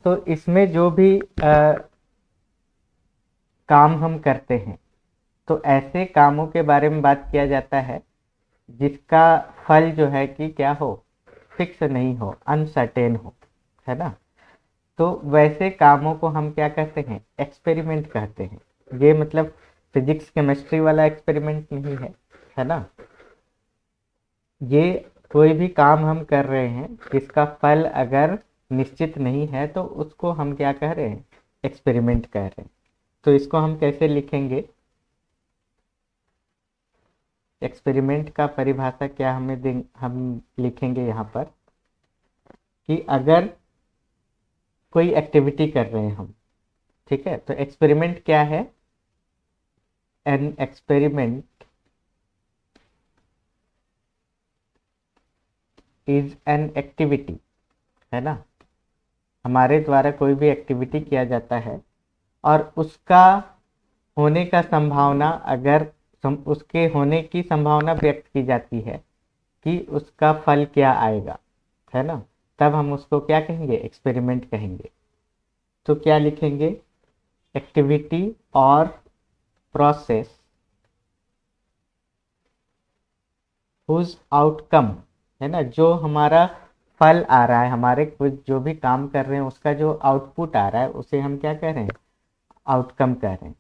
तो इसमें जो भी काम हम करते हैं, तो ऐसे कामों के बारे में बात किया जाता है जिसका फल जो है कि क्या हो, फिक्स नहीं हो, अनसर्टेन हो, है ना। तो वैसे कामों को हम क्या कहते हैं, एक्सपेरिमेंट कहते हैं। ये मतलब फिजिक्स केमिस्ट्री वाला एक्सपेरिमेंट नहीं है ना। ये कोई भी काम हम कर रहे हैं जिसका फल अगर निश्चित नहीं है तो उसको हम क्या कह रहे हैं, एक्सपेरिमेंट कह रहे हैं। तो इसको हम कैसे लिखेंगे, एक्सपेरिमेंट का परिभाषा क्या हम लिखेंगे यहाँ पर कि अगर कोई एक्टिविटी कर रहे हैं हम, ठीक है, तो एक्सपेरिमेंट क्या है, an experiment is an activity, है ना। हमारे द्वारा कोई भी एक्टिविटी किया जाता है और उसका होने का संभावना, अगर उसके होने की संभावना व्यक्त की जाती है कि उसका फल क्या आएगा, है ना, तब हम उसको क्या कहेंगे, एक्सपेरिमेंट कहेंगे। तो क्या लिखेंगे, एक्टिविटी और प्रोसेस हुज आउटकम, है ना, जो हमारा फल आ रहा है, हमारे कुछ जो भी काम कर रहे हैं उसका जो आउटपुट आ रहा है उसे हम क्या कह रहे हैं, आउटकम कह रहे हैं।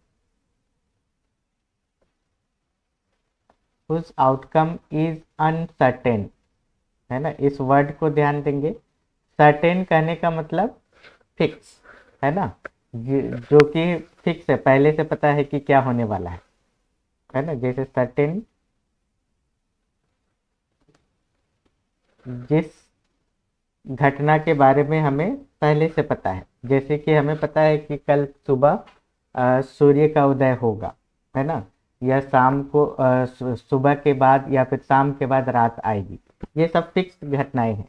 हुज आउटकम इज अनसर्टेन, है ना, इस वर्ड को ध्यान देंगे। सर्टेन कहने का मतलब फिक्स, है ना, जो कि फिक्स है, पहले से पता है कि क्या होने वाला है ना। जैसे सर्टेन, जिस घटना के बारे में हमें पहले से पता है, जैसे कि हमें पता है कि कल सुबह सूर्य का उदय होगा, है ना, या शाम को सुबह के बाद या फिर शाम के बाद रात आएगी। ये सब फिक्स घटनाएं हैं,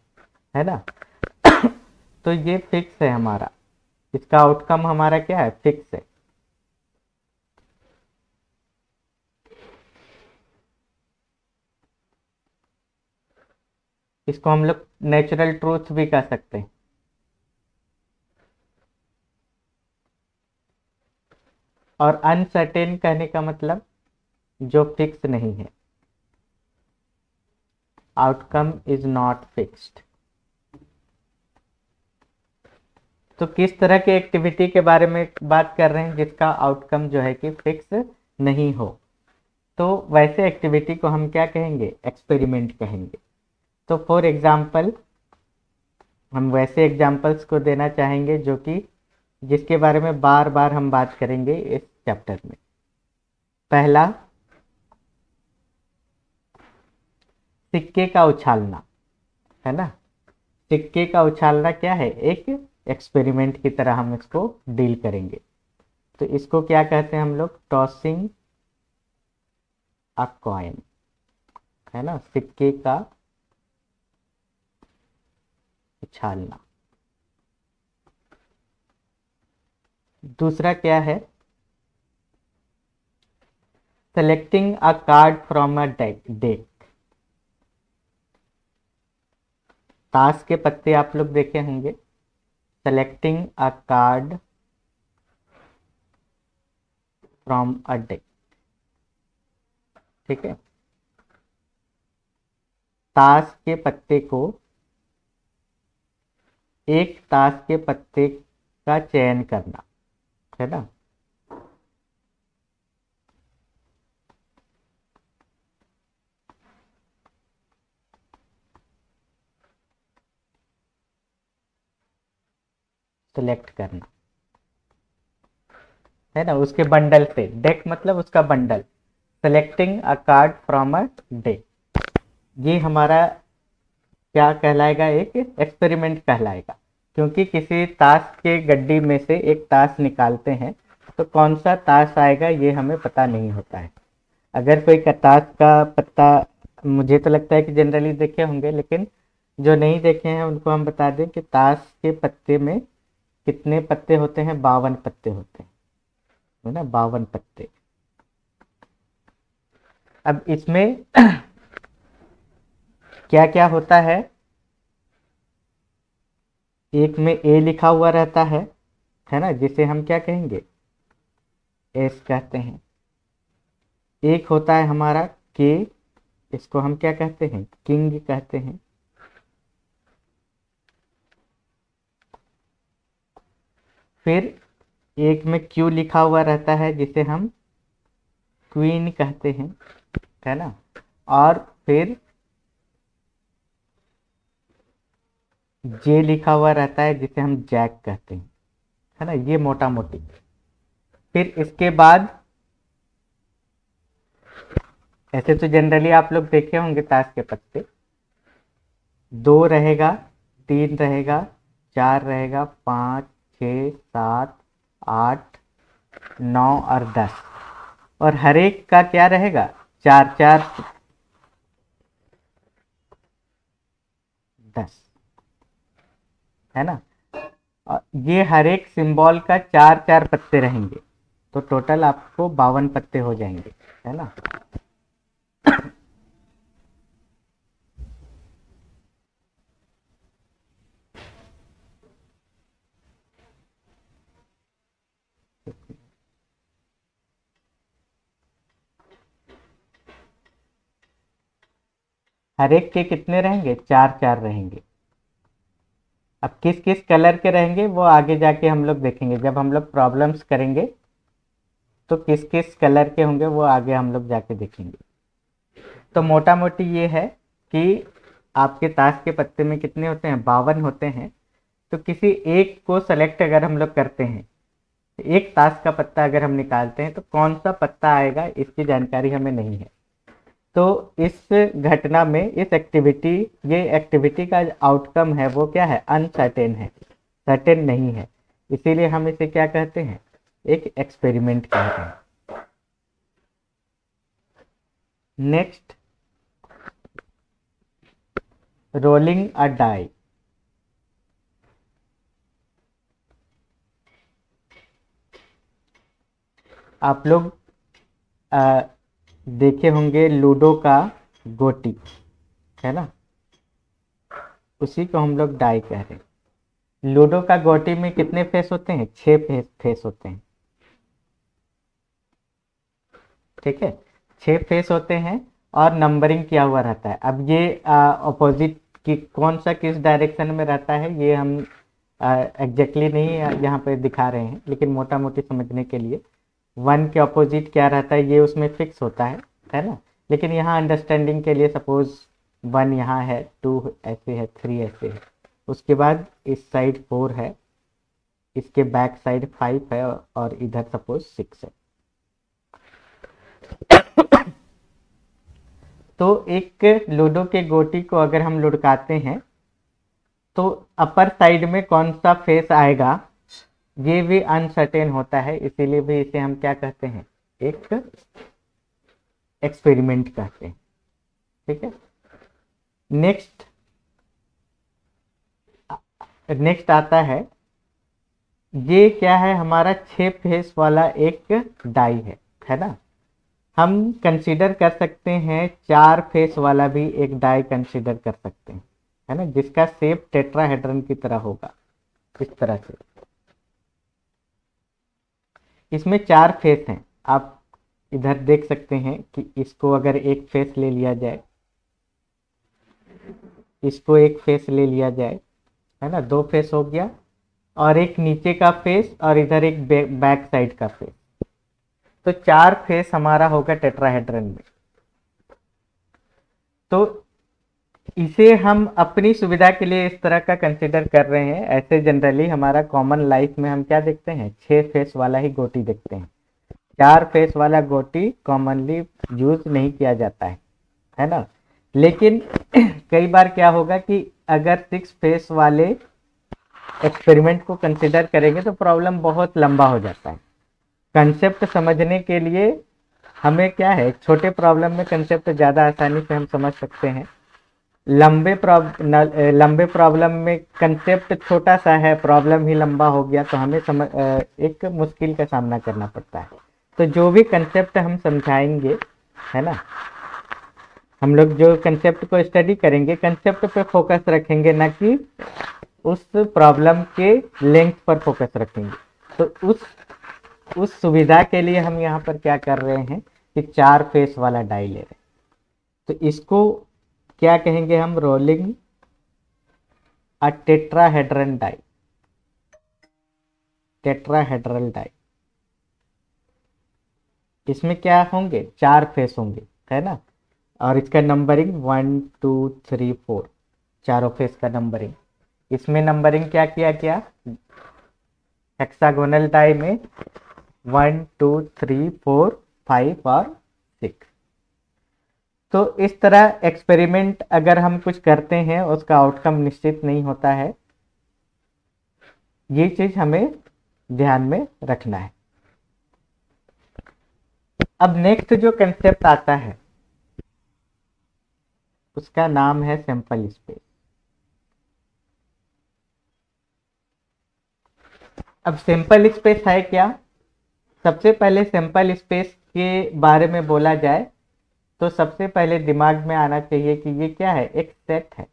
है ना। तो ये फिक्स है हमारा, इसका आउटकम हमारा क्या है, फिक्स है। इसको हम लोग नेचुरल ट्रूथ भी कह सकते हैं। और अनसर्टेन कहने का मतलब जो फिक्स नहीं है, आउटकम इज नॉट फिक्स्ड। तो किस तरह के एक्टिविटी के बारे में बात कर रहे हैं जिसका आउटकम जो है कि फिक्स नहीं हो, तो वैसे एक्टिविटी को हम क्या कहेंगे, एक्सपेरिमेंट कहेंगे। तो फॉर एग्जाम्पल, हम वैसे एग्जाम्पल्स को देना चाहेंगे जो कि जिसके बारे में बार बार हम बात करेंगे इस चैप्टर में। पहला, सिक्के का उछालना, है ना। सिक्के का उछालना क्या है, एक एक्सपेरिमेंट की तरह हम इसको डील करेंगे। तो इसको क्या कहते हैं हम लोग, टॉसिंग अ कॉइन, है ना, सिक्के का उछालना। दूसरा क्या है, selecting a card from a deck. ताश के पत्ते आप लोग देखे होंगे, selecting a card from a deck, ठीक है। ताश के पत्ते को, एक ताश के पत्ते का चयन करना, है ना। सिलेक्ट करना, है ना, उसके बंडल से, डेक मतलब उसका bundle. Selecting a card from a deck, ये हमारा क्या कहलाएगा, एक एक्सपेरिमेंट कहलाएगा। क्योंकि किसी ताश के गड्डी में से एक ताश निकालते हैं तो कौन सा ताश आएगा ये हमें पता नहीं होता है। अगर कोई ताश का पत्ता, मुझे तो लगता है कि जनरली देखे होंगे, लेकिन जो नहीं देखे हैं उनको हम बता दें कि ताश के पत्ते में कितने पत्ते होते हैं, 52 पत्ते होते हैं, है ना, 52 पत्ते। अब इसमें क्या क्या होता है, एक में ए लिखा हुआ रहता है ना, जिसे हम क्या कहेंगे, एस कहते हैं। एक होता है हमारा के, इसको हम क्या कहते हैं, किंग कहते हैं। फिर एक में क्यू लिखा हुआ रहता है, जिसे हम क्वीन कहते हैं, है ना। और फिर जे लिखा हुआ रहता है, जिसे हम जैक कहते हैं, है ना। ये मोटा मोटी। फिर इसके बाद ऐसे तो जनरली आप लोग देखे होंगे ताश के पत्ते, 2 रहेगा, 3 रहेगा, 4 रहेगा, 5, 6, 7, 8, 9 और 10, और हर एक का क्या रहेगा, 4 4 10, है ना। और ये हर एक सिंबल का 4 4 पत्ते रहेंगे, तो टोटल आपको 52 पत्ते हो जाएंगे, है ना। हर एक के कितने रहेंगे, 4 4 रहेंगे। अब किस किस कलर के रहेंगे वो आगे जाके हम लोग देखेंगे, जब हम लोग प्रॉब्लम्स करेंगे तो किस किस कलर के होंगे वो आगे हम लोग जाके देखेंगे। तो मोटा मोटी ये है कि आपके ताश के पत्ते में कितने होते हैं, 52 होते हैं। तो किसी एक को सेलेक्ट अगर हम लोग करते हैं, एक ताश का पत्ता अगर हम निकालते हैं, तो कौन सा पत्ता आएगा इसकी जानकारी हमें नहीं है। तो इस घटना में इस एक्टिविटी, ये एक्टिविटी का आउटकम है वो क्या है, अनसर्टेन है, सर्टेन नहीं है। इसीलिए हम इसे क्या कहते हैं, एक एक्सपेरिमेंट कहते हैं। नेक्स्ट, रोलिंग अ डाई। आप लोग देखे होंगे लूडो का गोटी, है ना, उसी को हम लोग डाई कह रहे हैं। लूडो का गोटी में कितने फेस होते हैं, 6 फेस होते हैं, ठीक है, 6 फेस होते हैं और नंबरिंग किया हुआ रहता है। अब ये अपोजिट की कौन सा किस डायरेक्शन में रहता है ये हम एग्जैक्टली नहीं यहाँ पे दिखा रहे हैं, लेकिन मोटा मोटी समझने के लिए 1 के अपोजिट क्या रहता है ये उसमें फिक्स होता है ना। लेकिन यहाँ अंडरस्टैंडिंग के लिए सपोज 1 यहाँ है, 2 ऐसे है, 3 ऐसे है, उसके बाद इस साइड 4 है, इसके बैक साइड 5 है, और इधर सपोज 6 है। तो एक लूडो के गोटी को अगर हम लुढ़काते हैं तो अपर साइड में कौन सा फेस आएगा ये भी अनसर्टेन होता है, इसीलिए भी इसे हम क्या कहते हैं, एक एक्सपेरिमेंट कहते हैं, ठीक है। नेक्स्ट आता है, ये क्या है, हमारा 6 फेस वाला एक डाई है ना। हम कंसीडर कर सकते हैं 4 फेस वाला भी एक डाई कंसीडर कर सकते हैं, है ना, जिसका शेप टेट्राहेड्रन की तरह होगा, इस तरह से। इसमें 4 फेस हैं, आप इधर देख सकते हैं कि इसको अगर एक फेस ले लिया जाए, इसको एक फेस ले लिया जाए, है ना, 2 फेस हो गया, और एक नीचे का फेस और इधर एक बैक साइड का फेस, तो 4 फेस हमारा होगा टेट्राहेड्रन में। तो इसे हम अपनी सुविधा के लिए इस तरह का कंसिडर कर रहे हैं। ऐसे जनरली हमारा कॉमन लाइफ में हम क्या देखते हैं, 6 फेस वाला ही गोटी देखते हैं, 4 फेस वाला गोटी कॉमनली यूज नहीं किया जाता है ना। लेकिन कई बार क्या होगा कि अगर 6 फेस वाले एक्सपेरिमेंट को कंसिडर करेंगे तो प्रॉब्लम बहुत लंबा हो जाता है। कंसेप्ट समझने के लिए हमें क्या है, छोटे प्रॉब्लम में कंसेप्ट ज़्यादा आसानी से हम समझ सकते हैं। लंबे प्रॉब्लम में कंसेप्ट छोटा सा है, प्रॉब्लम ही लंबा हो गया, तो हमें एक मुश्किल का सामना करना पड़ता है। तो जो भी कंसेप्ट हम समझाएंगे, है ना, हम लोग जो कंसेप्ट को स्टडी करेंगे, कंसेप्ट पे फोकस रखेंगे, ना कि उस प्रॉब्लम के लेंथ पर फोकस रखेंगे। तो उस सुविधा के लिए हम यहाँ पर क्या कर रहे हैं कि 4 फेस वाला डाई ले रहे हैं। तो इसको क्या कहेंगे हम, rolling a tetrahedral die, tetrahedral die. इसमें क्या होंगे, 4 फेस होंगे, है ना। और इसका नंबरिंग 1 2 3 4, चारों फेस का नंबरिंग। इसमें नंबरिंग क्या किया गया, हेक्सागोनल डाई में 1 2 3 4 5 और 6। तो इस तरह एक्सपेरिमेंट अगर हम कुछ करते हैं उसका आउटकम निश्चित नहीं होता है, ये चीज हमें ध्यान में रखना है। अब नेक्स्ट जो कंसेप्ट आता है उसका नाम है सैंपल स्पेस। अब सैंपल स्पेस है क्या, सबसे पहले सैंपल स्पेस के बारे में बोला जाए तो सबसे पहले दिमाग में आना चाहिए कि ये क्या है, एक सेट है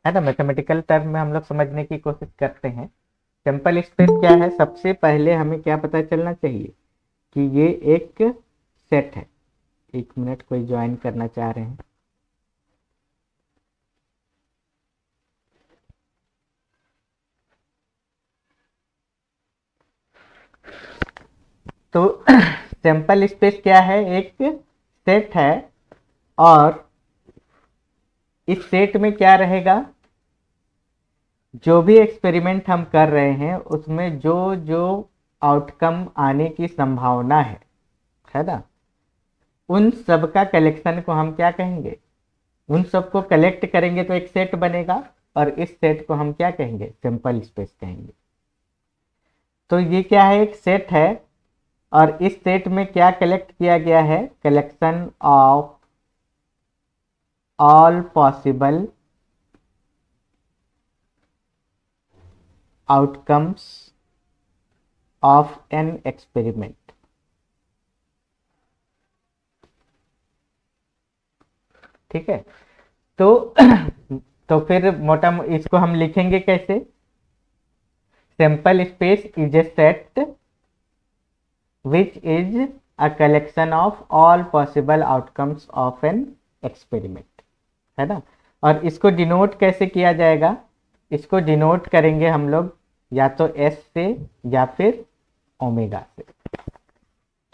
ना। मैथमेटिकल टर्म में हम लोग समझने की कोशिश करते हैं। सैंपल स्पेस क्या है, सबसे पहले हमें क्या पता चलना चाहिए कि ये एक सेट है। एक मिनट, कोई ज्वाइन करना चाह रहे हैं। तो सैंपल स्पेस क्या है, एक सेट है। और इस सेट में क्या रहेगा, जो भी एक्सपेरिमेंट हम कर रहे हैं उसमें जो जो आउटकम आने की संभावना है ना, उन सब का कलेक्शन को हम क्या कहेंगे, उन सबको कलेक्ट करेंगे तो एक सेट बनेगा। और इस सेट को हम क्या कहेंगे, सैंपल स्पेस कहेंगे। तो ये क्या है, एक सेट है। और इस सेट में क्या कलेक्ट किया गया है, collection of all possible outcomes of an experiment. ठीक है। तो तो फिर मोटा इसको हम लिखेंगे कैसे, sample space is a set which is a collection of all possible outcomes of an experiment, है ना। और इसको डिनोट कैसे किया जाएगा, इसको डिनोट करेंगे हम लोग या तो एस से या फिर ओमेगा से।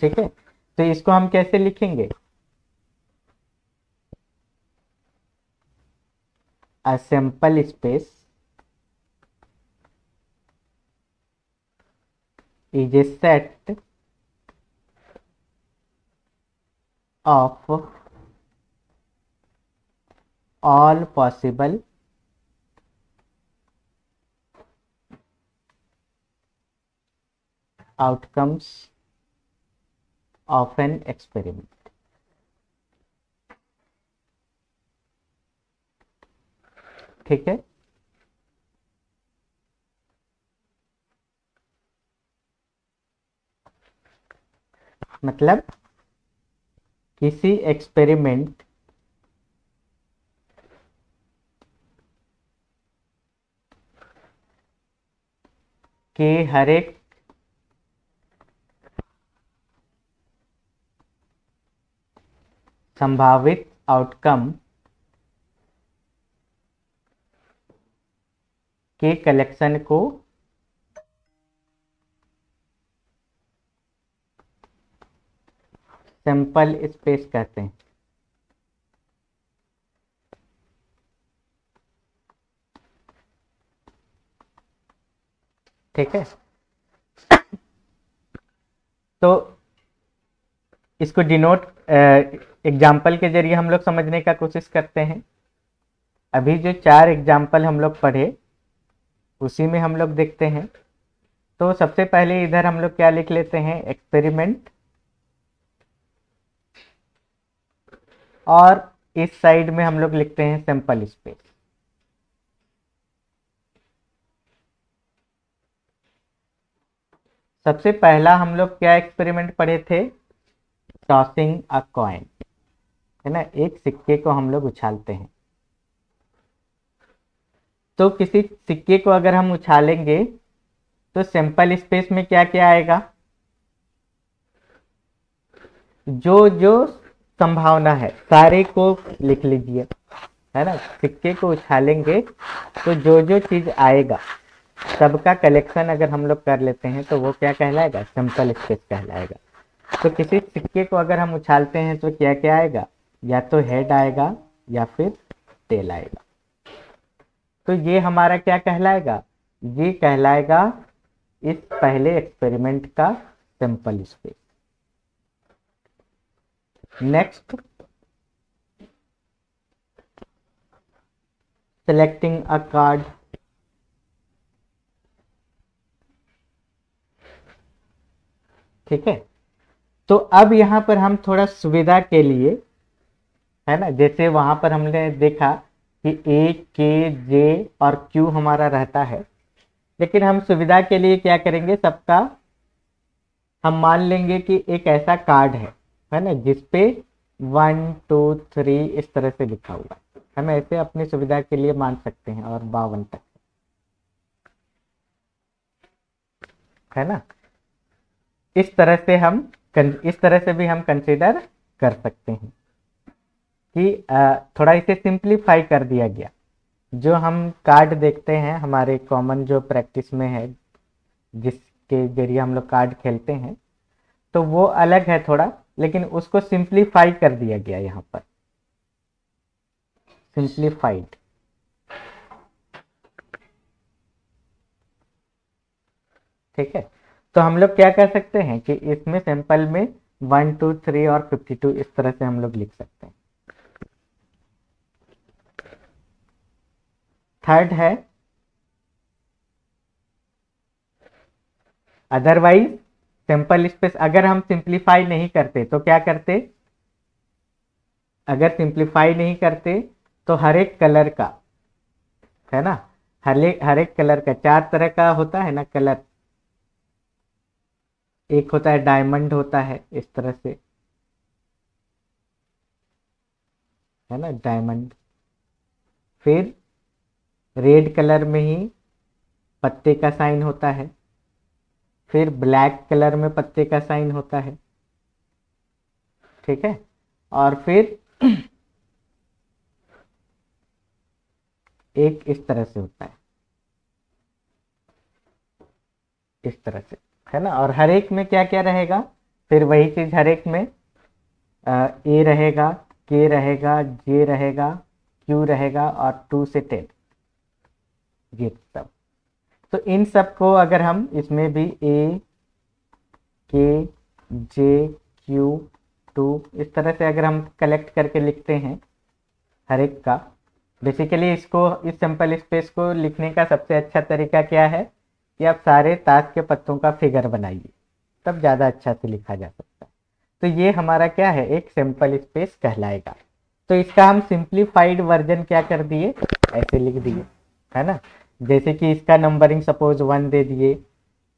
ठीक है, तो इसको हम कैसे लिखेंगे, a sample space is a set of all possible outcomes of an experiment। ठीक है, मतलब किसी एक्सपेरिमेंट के हर एक संभावित आउटकम के कलेक्शन को सैंपल स्पेस कहते हैं। ठीक है, तो इसको डिनोट एग्जाम्पल के जरिए हम लोग समझने का कोशिश करते हैं। अभी जो 4 एग्जाम्पल हम लोग पढ़े उसी में हम लोग देखते हैं। तो सबसे पहले इधर हम लोग क्या लिख लेते हैं, एक्सपेरिमेंट, और इस साइड में हम लोग लिखते हैं सैंपल स्पेस। सबसे पहला हम लोग क्या एक्सपेरिमेंट पढ़े थे, टॉसिंग अ कॉइन, है ना। एक सिक्के को हम लोग उछालते हैं। तो किसी सिक्के को अगर हम उछालेंगे तो सैंपल स्पेस में क्या क्या आएगा, जो जो संभावना है सारे को लिख लीजिए, है ना। सिक्के को उछालेंगे तो जो जो चीज आएगा सबका कलेक्शन अगर हम लोग कर लेते हैं तो वो क्या कहलाएगा, सैंपल स्पेस कहलाएगा। तो किसी सिक्के को अगर हम उछालते हैं तो क्या क्या आएगा, या तो हेड आएगा या फिर टेल आएगा। तो ये हमारा क्या कहलाएगा, ये कहलाएगा इस पहले एक्सपेरिमेंट का सैंपल स्पेस। नेक्स्ट, सेलेक्टिंग अ कार्ड। ठीक है, तो अब यहां पर हम थोड़ा सुविधा के लिए, है ना, जैसे वहां पर हमने देखा कि ए, के, जे और क्यू हमारा रहता है, लेकिन हम सुविधा के लिए क्या करेंगे, सबका हम मान लेंगे कि एक ऐसा कार्ड है ना, जिसपे 1 2 3 इस तरह से लिखा हुआ है, हम ऐसे अपनी सुविधा के लिए मान सकते हैं, और 52 तक, है ना। इस तरह से भी हम कंसीडर कर सकते हैं कि थोड़ा इसे सिंप्लीफाई कर दिया गया। जो हम कार्ड देखते हैं हमारे कॉमन जो प्रैक्टिस में है, जिसके जरिए हम लोग कार्ड खेलते हैं, तो वो अलग है थोड़ा, लेकिन उसको सिंप्लीफाई कर दिया गया यहाँ पर, सिंप्लीफाइड। ठीक है, तो हम लोग क्या कर सकते हैं कि इसमें सैंपल में 1 2 3 और 52 इस तरह से हम लोग लिख सकते हैं। थर्ड है अदरवाइज सैंपल स्पेस। अगर हम सिंप्लीफाई नहीं करते तो क्या करते, अगर सिंप्लीफाई नहीं करते तो हर एक कलर का, है ना, हर एक कलर का 4 तरह का होता है ना कलर। एक होता है डायमंड, होता है इस तरह से, है ना, डायमंड। फिर रेड कलर में ही पत्ते का साइन होता है। फिर ब्लैक कलर में पत्ते का साइन होता है। ठीक है, और फिर एक इस तरह से होता है, इस तरह से, है ना। और हर एक में क्या क्या रहेगा, फिर वही चीज हर एक में ए रहेगा, के रहेगा, जे रहेगा, क्यू रहेगा, और 2 से 10, ये सब। तो इन सब को अगर हम इसमें भी ए, के, जे, क्यू, 2 इस तरह से अगर हम कलेक्ट करके लिखते हैं हर एक का, बेसिकली इसको, इस सिंपल स्पेस को लिखने का सबसे अच्छा तरीका क्या है कि आप सारे ताश के पत्तों का फिगर बनाइए, तब ज़्यादा अच्छा से लिखा जा सकता है। तो ये हमारा क्या है, एक सिंपल स्पेस कहलाएगा। तो इसका हम सिंप्लीफाइड वर्जन क्या कर दिए, ऐसे लिख दिए, है ना। जैसे कि इसका नंबरिंग सपोज 1 दे दिए,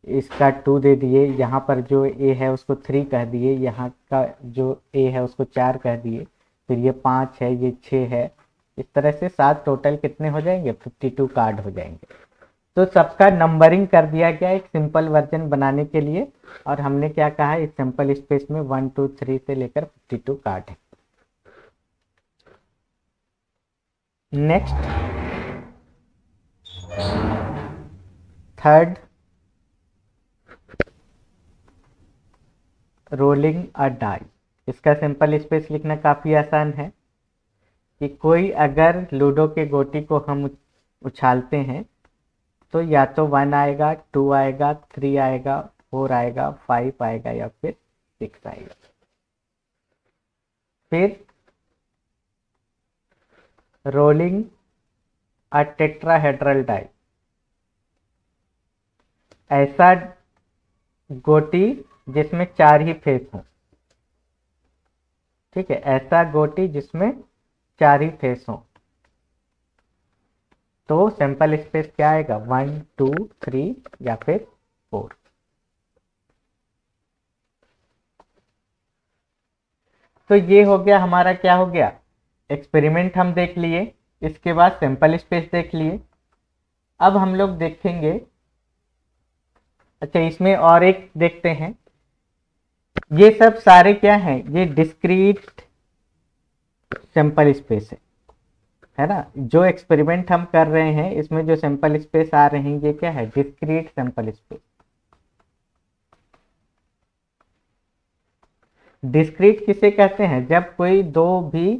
इसका 2 दे दिए, यहाँ पर जो ए है उसको 3 कह दिए, यहाँ का जो ए है उसको 4 कह दिए, फिर ये 5 है, ये 6 है, इस तरह से 7 टोटल कितने हो जाएंगे, 52 कार्ड हो जाएंगे। तो सबका नंबरिंग कर दिया गया एक सिंपल वर्जन बनाने के लिए, और हमने क्या कहा है, इस सिंपल स्पेस में 1 2 3 से लेकर 52 कार्ड है। नेक्स्ट, थर्ड, रोलिंग अ डाई। इसका सिंपल स्पेस लिखना काफी आसान है कि कोई अगर लूडो के गोटी को हम उछालते हैं तो या तो 1 आएगा, 2 आएगा, 3 आएगा, 4 आएगा, 5 आएगा, या फिर 6 आएगा। फिर रोलिंग अ टेट्राहेड्रल डाई, ऐसा गोटी जिसमें 4 ही फेस हों। ठीक है, ऐसा गोटी जिसमें 4 ही फेस हों, तो सैंपल स्पेस क्या आएगा, 1 2 3 या फिर 4। तो ये हो गया हमारा, क्या हो गया, एक्सपेरिमेंट हम देख लिए, इसके बाद सैंपल स्पेस देख लिए। अब हम लोग देखेंगे, अच्छा इसमें और एक देखते हैं, ये सब सारे क्या हैं, ये डिस्क्रीट सैंपल स्पेस है ना। जो एक्सपेरिमेंट हम कर रहे हैं इसमें जो सैंपल स्पेस आ रहे हैं ये क्या है, डिस्क्रीट सैंपल स्पेस। डिस्क्रीट किसे कहते हैं, जब कोई दो भी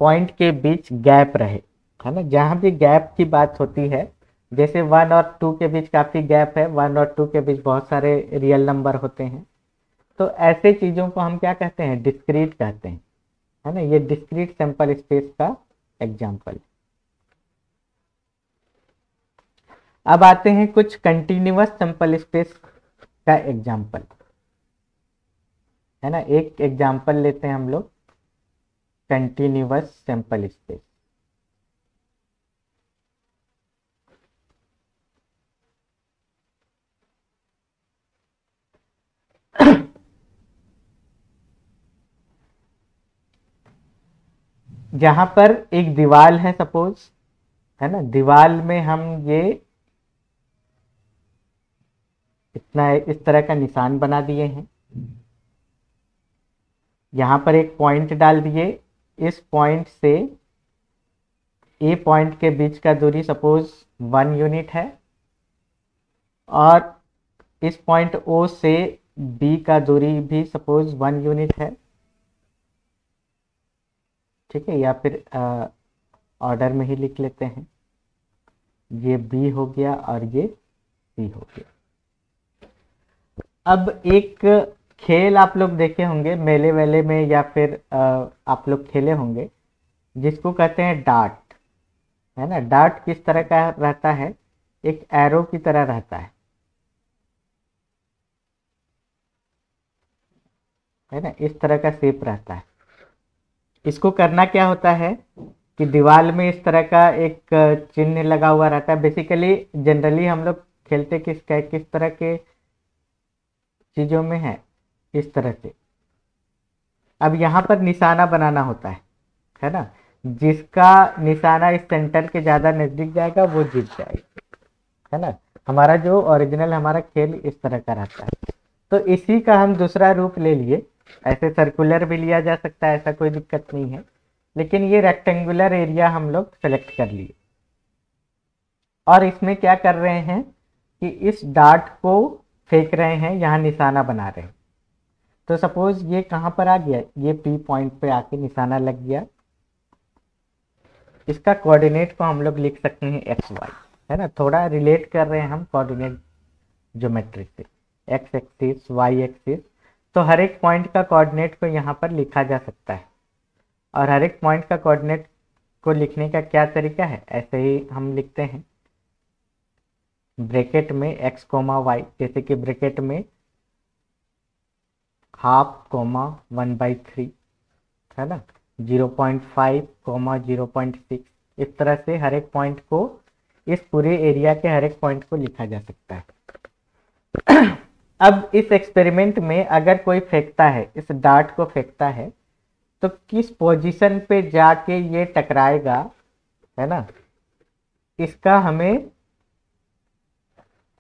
पॉइंट के बीच गैप रहे, है ना। जहां भी गैप की बात होती है, जैसे 1 और 2 के बीच काफी गैप है, 1 और 2 के बीच बहुत सारे रियल नंबर होते हैं, तो ऐसे चीजों को हम क्या कहते हैं, डिस्क्रीट कहते हैं, है ना। ये डिस्क्रीट सैंपल स्पेस का एग्जाम्पल। अब आते हैं कुछ कंटिन्यूअस सैंपल स्पेस का एग्जाम्पल, है ना। एक एग्जाम्पल लेते हैं हम लोग, कंटिन्यूअस सैंपल स्पेस। जहां पर एक दीवार है सपोज, है ना, दीवार में हम ये इतना इस तरह का निशान बना दिए हैं, यहां पर एक पॉइंट डाल दिए, इस पॉइंट से ए पॉइंट के बीच का दूरी सपोज 1 यूनिट है, और इस पॉइंट ओ से बी का दूरी भी सपोज 1 यूनिट है, ठीक है। या फिर ऑर्डर में ही लिख लेते हैं, ये बी हो गया और ये सी हो गया। अब एक खेल आप लोग देखे होंगे मेले वेले में, या फिर आप लोग खेले होंगे, जिसको कहते हैं डार्ट, है ना। डार्ट किस तरह का रहता है, एक एरो की तरह रहता है ना, इस तरह का शेप रहता है। इसको करना क्या होता है कि दीवार में इस तरह का एक चिन्ह लगा हुआ रहता है। बेसिकली जनरली हम लोग खेलते किस तरह के चीजों में है, इस तरह से। अब यहाँ पर निशाना बनाना होता है ना। जिसका निशाना इस सेंटर के ज्यादा नजदीक जाएगा वो जीत जाएगा, है ना। हमारा जो ओरिजिनल हमारा खेल इस तरह का रहता है। तो इसी का हम दूसरा रूप ले लिए, ऐसे सर्कुलर भी लिया जा सकता है, ऐसा कोई दिक्कत नहीं है, लेकिन ये रेक्टेंगुलर एरिया हम लोग सेलेक्ट कर लिए। और इसमें क्या कर रहे हैं कि इस डार्ट को फेंक रहे हैं, यहाँ निशाना बना रहे हैं। तो सपोज ये कहाँ पर आ गया, ये पी पॉइंट पे आके निशाना लग गया। इसका कोऑर्डिनेट को हम लोग लिख सकते हैं एक्स वाई, है ना। थोड़ा रिलेट कर रहे हैं हम कोऑर्डिनेट ज्योमेट्री से, एक्स एक्सिस वाई एक्सिस। तो हर एक पॉइंट का कोऑर्डिनेट को यहाँ पर लिखा जा सकता है, और हर एक पॉइंट का कोऑर्डिनेट को लिखने का क्या तरीका है, ऐसे ही हम लिखते हैं ब्रैकेट में एक्स कोमा वाई, जैसे कि ब्रैकेट में 1/2 1/3, है ना, 0.5 0.6। इस तरह से हर एक पॉइंट को, इस पूरे एरिया के हर एक पॉइंट को लिखा जा सकता है। अब इस एक्सपेरिमेंट में अगर कोई फेंकता है, इस डार्ट को फेंकता है, तो किस पोजीशन पे जाके ये टकराएगा, है ना, इसका हमें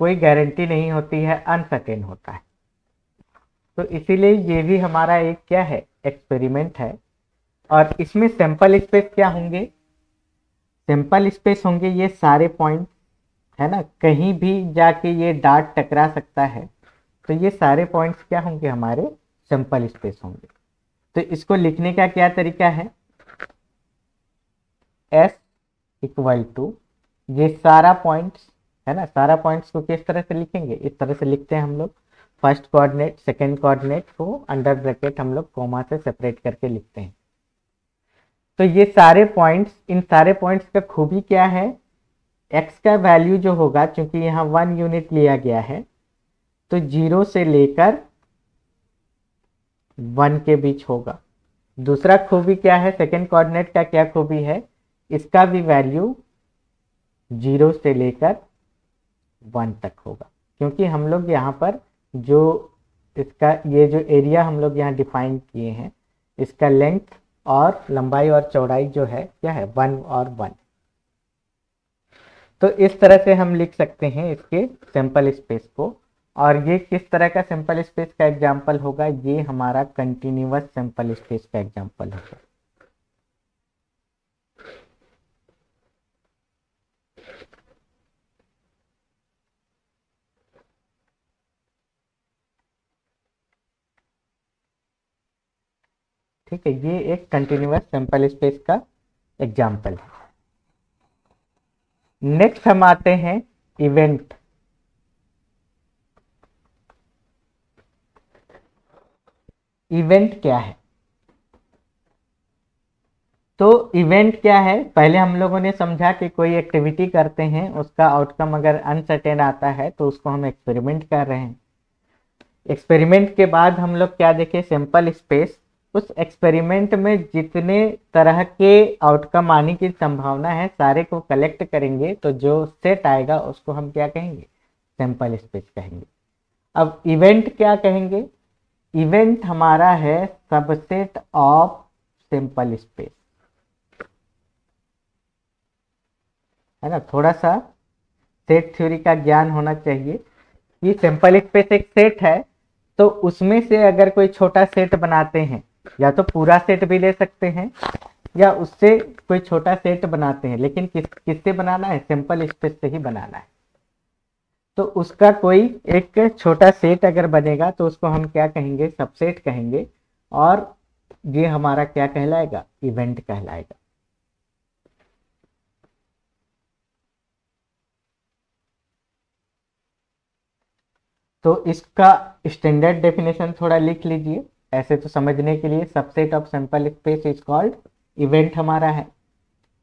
कोई गारंटी नहीं होती है, अनसर्टेन होता है। तो इसीलिए ये भी हमारा एक क्या है, एक्सपेरिमेंट है। और इसमें सैंपल स्पेस क्या होंगे, सैंपल स्पेस होंगे ये सारे पॉइंट, है ना। कहीं भी जाके ये डार्ट टकरा सकता है, तो ये सारे पॉइंट्स क्या होंगे, हमारे सैंपल स्पेस होंगे। तो इसको लिखने का क्या तरीका है, S = ये सारा पॉइंट्स, है ना। सारा पॉइंट्स को किस तरह से लिखेंगे, इस तरह से लिखते हैं हम लोग। फर्स्ट कोऑर्डिनेट सेकंड कोऑर्डिनेट को अंडर ब्रैकेट हम लोग कोमा से सेपरेट करके लिखते हैं। तो ये सारे पॉइंट्स, इन सारे पॉइंट्स का खूबी क्या है, x का वैल्यू जो होगा, चूंकि यहाँ 1 यूनिट लिया गया है, तो 0 से लेकर 1 के बीच होगा। दूसरा खूबी क्या है, सेकंड कोऑर्डिनेट का क्या खूबी है, इसका भी वैल्यू 0 से लेकर 1 तक होगा, क्योंकि हम लोग यहाँ पर जो इसका ये जो एरिया हम लोग यहाँ डिफाइन किए हैं, इसका लेंथ और लंबाई और चौड़ाई जो है क्या है, 1 और 1। तो इस तरह से हम लिख सकते हैं इसके सैंपल स्पेस को। और ये किस तरह का सैंपल स्पेस का एग्जाम्पल होगा, ये हमारा कंटिन्यूअस सैंपल स्पेस का एग्जाम्पल होगा। ठीक है, ये एक कंटिन्यूअस सैंपल स्पेस का एग्जाम्पल है। नेक्स्ट हम आते हैं इवेंट। इवेंट क्या है? तो इवेंट क्या है, पहले हम लोगों ने समझा कि कोई एक्टिविटी करते हैं, उसका आउटकम अगर अनसर्टेन आता है तो उसको हम एक्सपेरिमेंट कर रहे हैं। एक्सपेरिमेंट के बाद हम लोग क्या देखे, सैंपल स्पेस। उस एक्सपेरिमेंट में जितने तरह के आउटकम आने की संभावना है सारे को कलेक्ट करेंगे, तो जो सेट आएगा उसको हम क्या कहेंगे, सैंपल स्पेस कहेंगे। अब इवेंट क्या कहेंगे, इवेंट हमारा है सबसेट ऑफ सैंपल स्पेस, है ना। थोड़ा सा सेट थ्योरी का ज्ञान होना चाहिए। ये सैंपल स्पेस एक सेट है, तो उसमें से अगर कोई छोटा सेट बनाते हैं, या तो पूरा सेट भी ले सकते हैं या उससे कोई छोटा सेट बनाते हैं, लेकिन किससे बनाना है, सैंपल स्पेस से ही बनाना है। तो उसका कोई एक छोटा सेट अगर बनेगा तो उसको हम क्या कहेंगे, सबसेट कहेंगे। और ये हमारा क्या कहलाएगा, इवेंट कहलाएगा। तो इसका स्टैंडर्ड डेफिनेशन थोड़ा लिख लीजिए, ऐसे तो समझने के लिए। Subset of sample space is called event हमारा है।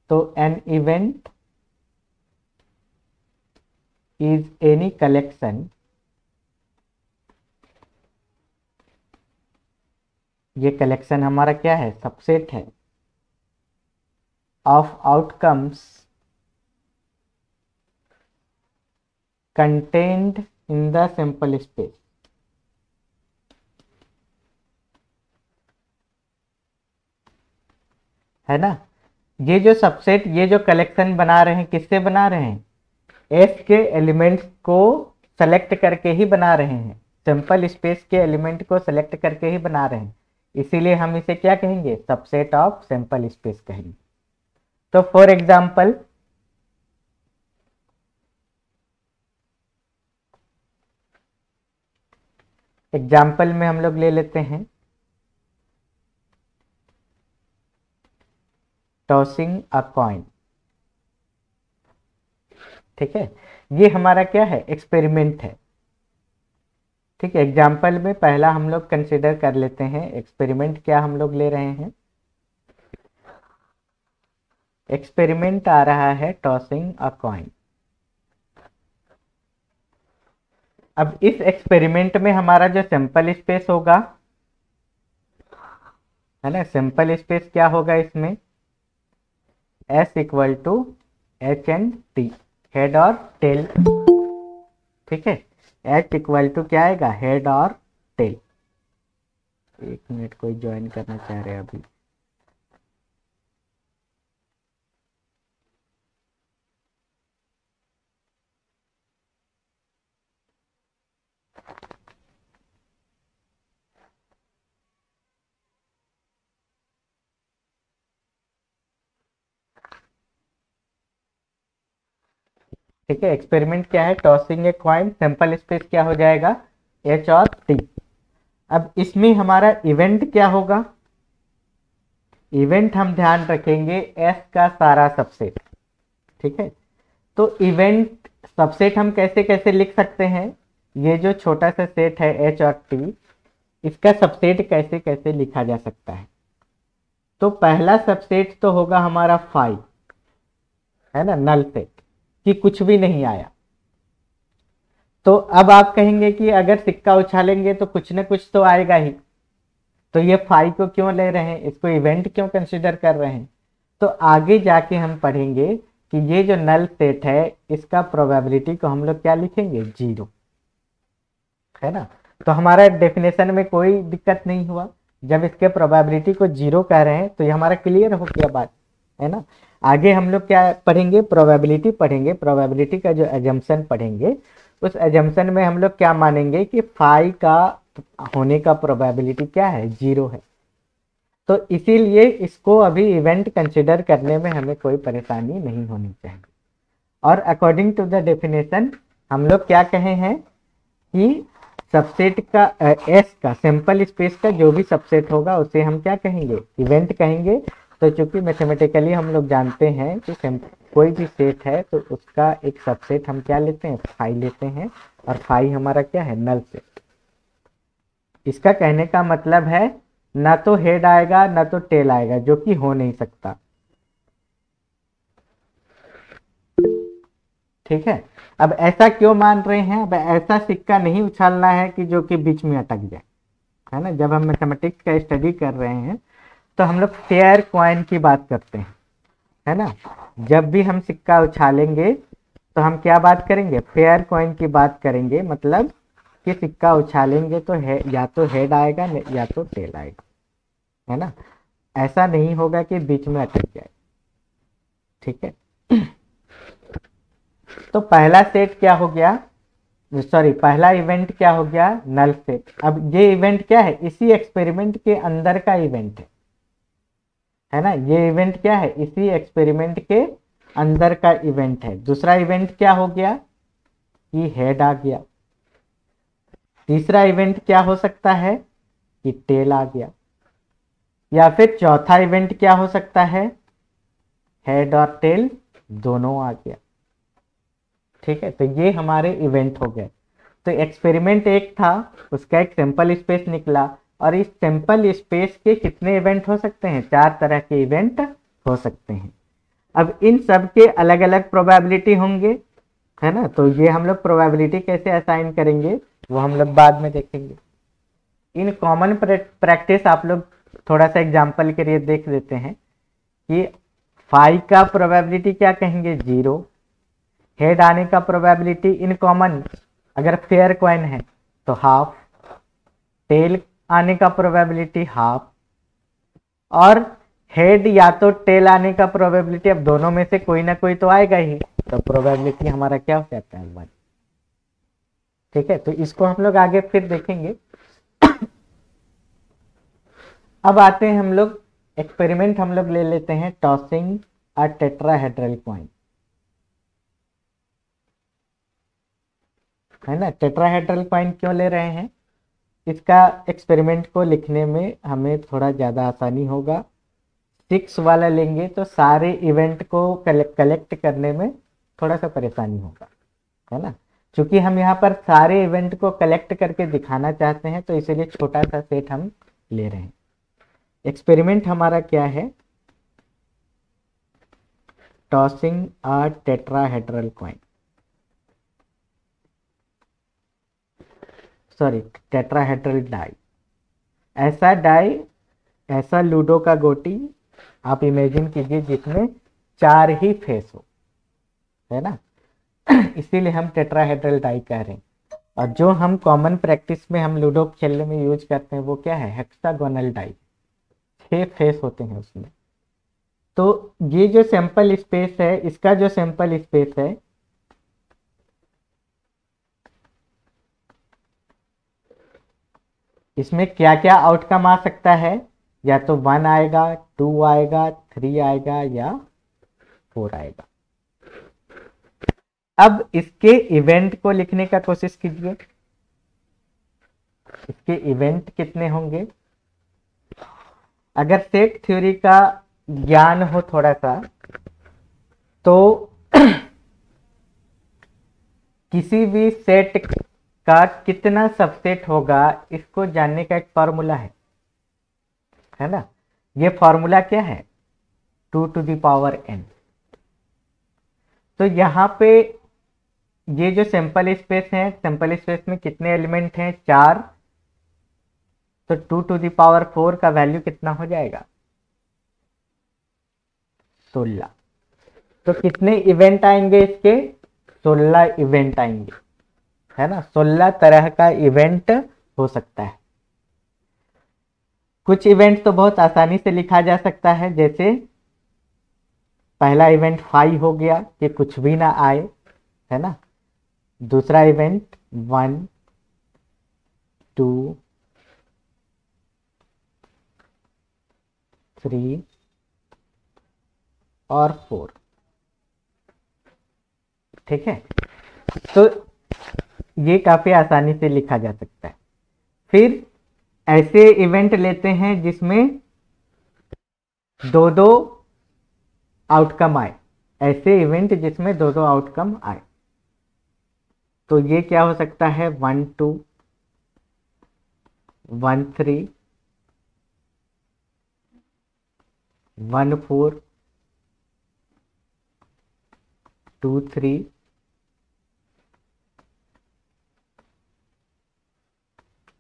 तो an event is any collection, ये कलेक्शन हमारा क्या है, सबसेट है, of outcomes contained in the sample space. है ना। ये जो सबसेट, ये जो कलेक्शन बना रहे हैं, किससे बना रहे हैं, एस के एलिमेंट्स को सेलेक्ट करके ही बना रहे हैं, सैंपल स्पेस के एलिमेंट को सेलेक्ट करके ही बना रहे हैं। इसीलिए हम इसे क्या कहेंगे, सबसेट ऑफ सैंपल स्पेस कहेंगे। तो फॉर एग्जांपल, एग्जाम्पल में हम लोग ले लेते हैं टॉसिंग अ कॉइन। ठीक है, ये हमारा क्या है, एक्सपेरिमेंट है। ठीक है, एग्जाम्पल में पहला हम लोग कंसिडर कर लेते हैं एक्सपेरिमेंट क्या हम लोग ले रहे हैं। एक्सपेरिमेंट आ रहा है टॉसिंग अ कॉइन। अब इस एक्सपेरिमेंट में हमारा जो सैंपल स्पेस होगा, है ना, सैंपल स्पेस क्या होगा इसमें, S equal to H and T, head और टेल। ठीक है, H इक्वल टू क्या आएगा, हेड और टेल। एक मिनट, कोई ज्वाइन करना चाह रहे हैं अभी। ठीक है, एक्सपेरिमेंट क्या है, tossing a coin, sample space क्या हो जाएगा, H और T। अब इसमें हमारा इवेंट क्या होगा, इवेंट हम ध्यान रखेंगे S का सारा सबसेट। ठीक है, तो इवेंट सबसेट हम कैसे कैसे लिख सकते हैं, ये जो छोटा सा सेट है H और T, इसका सबसेट कैसे कैसे लिखा जा सकता है। तो पहला सबसेट तो होगा हमारा 5, है ना, नल सेट, कि कुछ भी नहीं आया। तो अब आप कहेंगे कि अगर सिक्का उछालेंगे तो कुछ ना कुछ तो आएगा ही, तो ये 5 को क्यों ले रहे हैं, इसको इवेंट क्यों कंसिडर कर रहे हैं। तो आगे जाके हम पढ़ेंगे कि ये जो नल सेट है इसका प्रोबेबिलिटी को हम लोग क्या लिखेंगे, 0, है ना। तो हमारा डेफिनेशन में कोई दिक्कत नहीं हुआ, जब इसके प्रोबेबिलिटी को 0 कह रहे हैं तो ये हमारा क्लियर हो गया बात, है ना। आगे हम लोग क्या पढ़ेंगे, प्रोबेबिलिटी पढ़ेंगे। प्रोबेबिलिटी का जो एजम्पशन पढ़ेंगे, उस एजम्पशन में हम लोग क्या मानेंगे कि फाई का होने का प्रोबेबिलिटी क्या है, 0 है। तो इसीलिए इसको अभी इवेंट कंसिडर करने में हमें कोई परेशानी नहीं होनी चाहिए। और अकॉर्डिंग टू द डेफिनेशन हम लोग क्या कहे हैं कि सबसेट का एस का सैंपल स्पेस का जो भी सबसेट होगा उसे हम क्या कहेंगे, इवेंट कहेंगे। तो चूंकि मैथमेटिकली हम लोग जानते हैं कि कोई भी सेट है तो उसका एक सबसेट हम क्या लेते हैं, फाई लेते हैं, और फाई हमारा क्या है, नल सेट। इसका कहने का मतलब है ना तो हेड आएगा ना तो टेल आएगा, जो कि हो नहीं सकता। ठीक है, अब ऐसा क्यों मान रहे हैं, अब ऐसा सिक्का नहीं उछालना है कि जो कि बीच में अटक जाए, है ना। जब हम मैथमेटिक्स का स्टडी कर रहे हैं तो हम लोग फेयर कॉइन की बात करते हैं, है ना। जब भी हम सिक्का उछालेंगे तो हम क्या बात करेंगे, फेयर कॉइन की बात करेंगे। मतलब कि सिक्का उछालेंगे तो या तो हेड आएगा या तो टेल आएगा, है ना। ऐसा नहीं होगा कि बीच में अटक जाए। ठीक है, तो पहला सेट क्या हो गया, सॉरी पहला इवेंट क्या हो गया, नल सेट। अब ये इवेंट क्या है, इसी एक्सपेरिमेंट के अंदर का इवेंट है ना। ये इवेंट क्या है, इसी एक्सपेरिमेंट के अंदर का इवेंट है। दूसरा इवेंट क्या हो गया कि हेड आ गया। तीसरा इवेंट क्या हो सकता है कि टेल आ गया। या फिर चौथा इवेंट क्या हो सकता है, हेड और टेल दोनों आ गया। ठीक है, तो ये हमारे इवेंट हो गए। तो एक्सपेरिमेंट एक था, उसका एक सैंपल स्पेस निकला, और इस सैंपल स्पेस के कितने इवेंट हो सकते हैं, 4 तरह के इवेंट हो सकते हैं। अब इन सब के अलग अलग प्रोबेबिलिटी होंगे, है ना। तो ये हम लोग प्रोबेबिलिटी कैसे असाइन करेंगे वो हम लोग बाद में देखेंगे। इन कॉमन प्रैक्टिस आप लोग थोड़ा सा एग्जांपल के लिए देख लेते हैं कि फाई का प्रोबेबिलिटी क्या कहेंगे, 0। हेड आने का प्रोबेबिलिटी इन कॉमन, अगर फेयर कॉइन है तो हाफ। टेल आने का प्रोबेबिलिटी हाफ। और हेड या तो टेल आने का प्रोबेबिलिटी, अब दोनों में से कोई ना कोई तो आएगा ही, तो प्रोबेबिलिटी हमारा क्या हो जाता है, 1। ठीक है, तो इसको हम लोग आगे फिर देखेंगे। अब आते हैं हम लोग एक्सपेरिमेंट, हम लोग ले लेते हैं टॉसिंग अ टेट्राहेड्रल कॉइन, है ना। टेट्राहेड्रल कॉइन क्यों ले रहे हैं, इसका एक्सपेरिमेंट को लिखने में हमें थोड़ा ज़्यादा आसानी होगा। 6 वाला लेंगे तो सारे इवेंट को कलेक्ट करने में थोड़ा सा परेशानी होगा, है ना। क्योंकि हम यहाँ पर सारे इवेंट को कलेक्ट करके दिखाना चाहते हैं, तो इसीलिए छोटा सा सेट हम ले रहे हैं। एक्सपेरिमेंट हमारा क्या है, tossing a tetrahedral coin, sorry tetrahedral die. ऐसा डाई, ऐसा लूडो का गोटी आप इमेजिन कीजिए जिसमें 4 ही फेस हो, है ना। इसीलिए हम टेट्राहेड्रल डाई कह रहे हैं। और जो हम कॉमन प्रैक्टिस में हम लूडो खेलने में यूज करते हैं वो क्या है, हेक्सागोनल डाई, 6 फेस होते हैं उसमें। तो ये जो सैंपल स्पेस है, इसका जो सैंपल स्पेस है, इसमें क्या क्या आउटकम आ सकता है, या तो 1 आएगा, 2 आएगा, 3 आएगा, या 4 आएगा। अब इसके इवेंट को लिखने का कोशिश कीजिए, इसके इवेंट कितने होंगे। अगर सेट थ्योरी का ज्ञान हो थोड़ा सा, तो किसी भी सेट का कितना सबसेट होगा इसको जानने का एक फॉर्मूला है ना। ये फॉर्मूला क्या है, 2 to the power n। तो यहाँ पे ये जो सैंपल स्पेस है, सैंपल स्पेस में कितने एलिमेंट हैं, 4। तो 2 to the power 4 का वैल्यू कितना हो जाएगा, 16। तो कितने इवेंट आएंगे इसके, 16 इवेंट आएंगे, है ना। 16 तरह का इवेंट हो सकता है। कुछ इवेंट तो बहुत आसानी से लिखा जा सकता है, जैसे पहला इवेंट 5 हो गया कि कुछ भी ना आए, है ना। दूसरा इवेंट 1 2 3 और 4, ठीक है। तो ये काफी आसानी से लिखा जा सकता है। फिर ऐसे इवेंट लेते हैं जिसमें दो दो आउटकम आए, ऐसे इवेंट जिसमें दो दो आउटकम आए। तो ये क्या हो सकता है, 1 2 1 3 1 4 2 3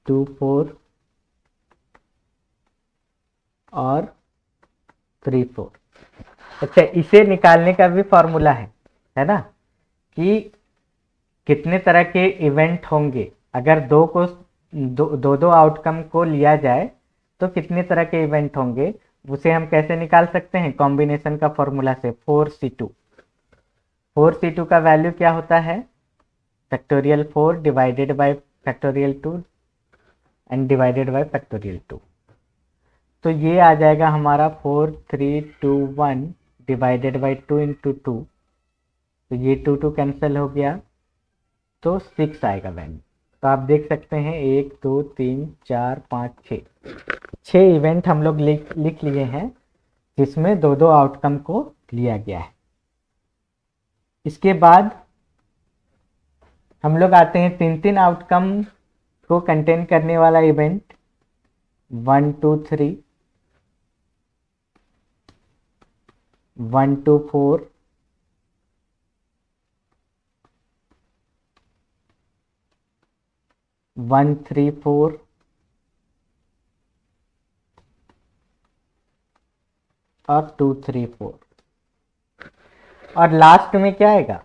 2 4 और 3 4। अच्छा, इसे निकालने का भी फॉर्मूला है ना, कि कितने तरह के इवेंट होंगे। अगर दो आउटकम को लिया जाए तो कितने तरह के इवेंट होंगे, उसे हम कैसे निकाल सकते हैं, कॉम्बिनेशन का फॉर्मूला से, 4C2। 4C2 का वैल्यू क्या होता है, factorial 4 divided by factorial 2 and divided by factorial 2। तो ये आ जाएगा हमारा 4321 डिवाइडेड बाई 2 इंटू 2। तो ये 2 कैंसिल हो गया, तो 6 आएगा वैल्यू। तो आप देख सकते हैं 1 2 3 4 5 6 इवेंट हम लोग लिख लिए हैं जिसमें दो दो आउटकम को लिया गया है। इसके बाद हम लोग आते हैं तीन तीन आउटकम को कंटेन करने वाला इवेंट, 1 2 3 1 2 4 1 3 4 और 2 3 4। और लास्ट में क्या आएगा,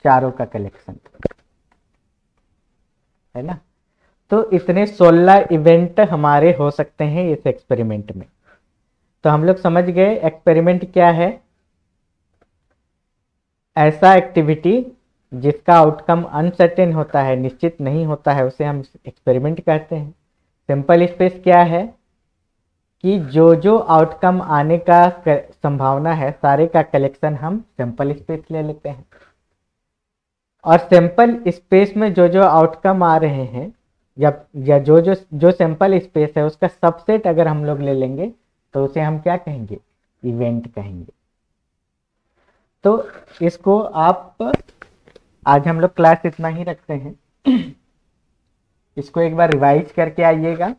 चारों का कलेक्शन, है ना। तो इतने 16 इवेंट हमारे हो सकते हैं इस एक्सपेरिमेंट में। तो हम लोग समझ गए एक्सपेरिमेंट क्या है, ऐसा एक्टिविटी जिसका आउटकम अनसर्टेन होता है, निश्चित नहीं होता है, उसे हम एक्सपेरिमेंट कहते हैं। सिंपल स्पेस क्या है, कि जो जो आउटकम आने का संभावना है सारे का कलेक्शन हम सैंपल स्पेस ले लेते हैं। और सैंपल स्पेस में जो जो आउटकम आ रहे हैं, या जो सैंपल स्पेस है उसका सबसेट अगर हम लोग ले लेंगे तो उसे हम क्या कहेंगे, इवेंट कहेंगे। तो इसको आप, आज हम लोग क्लास इतना ही रखते हैं, इसको एक बार रिवाइज करके आइएगा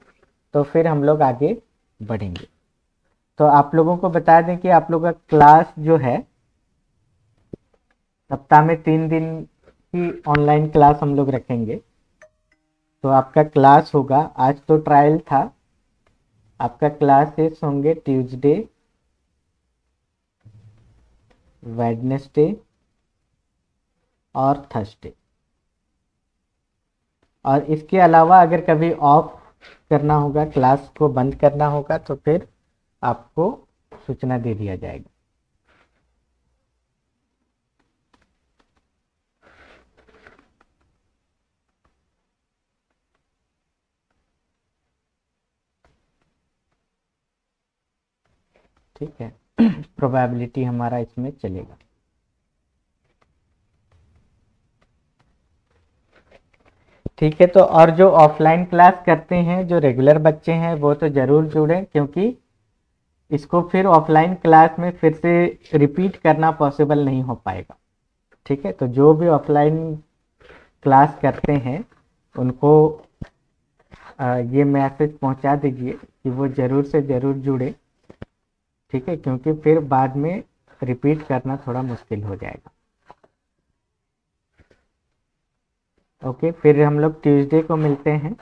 तो फिर हम लोग आगे बढ़ेंगे। तो आप लोगों को बता दें कि आप लोग का क्लास जो है सप्ताह में 3 दिन की ऑनलाइन क्लास हम लोग रखेंगे। तो आपका क्लास होगा, आज तो ट्रायल था, आपका क्लासेस होंगे ट्यूसडे, वेडनेसडे और थर्सडे। और इसके अलावा अगर कभी ऑफ करना होगा, क्लास को बंद करना होगा, तो फिर आपको सूचना दे दिया जाएगा। ठीक है, प्रोबेबिलिटी हमारा इसमें चलेगा। ठीक है, तो और जो ऑफलाइन क्लास करते हैं, जो रेगुलर बच्चे हैं, वो तो जरूर जुड़ें, क्योंकि इसको फिर ऑफलाइन क्लास में फिर से रिपीट करना पॉसिबल नहीं हो पाएगा। ठीक है, तो जो भी ऑफलाइन क्लास करते हैं उनको ये मैसेज पहुंचा दीजिए कि वो जरूर से जरूर जुड़े। ठीक है, क्योंकि फिर बाद में रिपीट करना थोड़ा मुश्किल हो जाएगा। ओके, फिर हम लोग ट्यूसडे को मिलते हैं।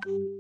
धन्यवाद।